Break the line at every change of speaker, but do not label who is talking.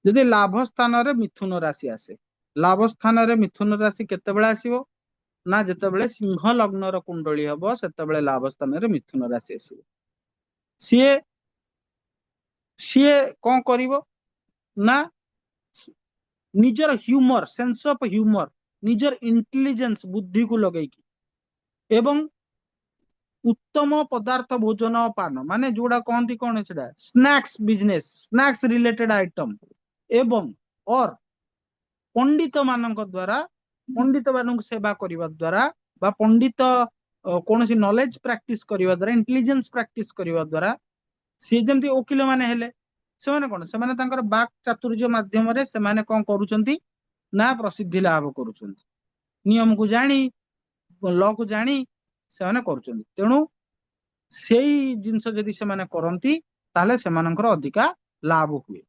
ଯଦି ଲାଭ ସ୍ଥାନରେ ମିଥୁନ ରାଶି ଆସେ, ଲାଭ ସ୍ଥାନରେ ମିଥୁନ ରାଶି କେତେବେଳେ ଆସିବ ନା ଯେତେବେଳେ ସିଂହ ଲଗ୍ନର କୁଣ୍ଡଳୀ ହବ ସେତେବେଳେ ଲାଭ ସ୍ଥାନରେ ମିଥୁନ ରାଶି ଆସିବ। ସିଏ ସିଏ କଣ କରିବ ନା ନିଜର ହ୍ୟୁମର, ସେନ୍ସ ଅଫ ହ୍ୟୁମର, ନିଜର ଇଣ୍ଟେଲିଜେନ୍ସ ବୁଦ୍ଧିକୁ ଲଗେଇକି ଏବଂ ଉତ୍ତମ ପଦାର୍ଥ ଭୋଜନ ପାନ ମାନେ ଯୋଉଟା କହନ୍ତି କଣ ସେଟା snacks business, snacks related item ଏବଂ ଅର୍ ପଣ୍ଡିତ ମାନଙ୍କ ଦ୍ଵାରା, ପଣ୍ଡିତ ମାନଙ୍କୁ ସେବା କରିବା ଦ୍ଵାରା ବା ପଣ୍ଡିତ କୌଣସି ନଲେଜ ପ୍ରାକ୍ଟିସ କରିବା ଦ୍ଵାରା, ଇଣ୍ଟେଲିଜେନ୍ସ ପ୍ରାକ୍ଟିସ କରିବା ଦ୍ଵାରା, ସିଏ ଯେମିତି ଓକିଲ ମାନେ ହେଲେ, ସେମାନେ କଣ, ସେମାନେ ତାଙ୍କର ବାକ୍ ଚାତୁର୍ଯ୍ୟ ମାଧ୍ୟମରେ ସେମାନେ କଣ କରୁଛନ୍ତି ନା ପ୍ରସିଦ୍ଧି ଲାଭ କରୁଛନ୍ତି। ନିୟମକୁ ଜାଣି, ଲକୁ ଜାଣି ସେମାନେ କରୁଛନ୍ତି। ତେଣୁ ସେଇ ଜିନିଷ ଯଦି ସେମାନେ କରନ୍ତି ତାହେଲେ ସେମାନଙ୍କର ଅଧିକା ଲାଭ ହୁଏ।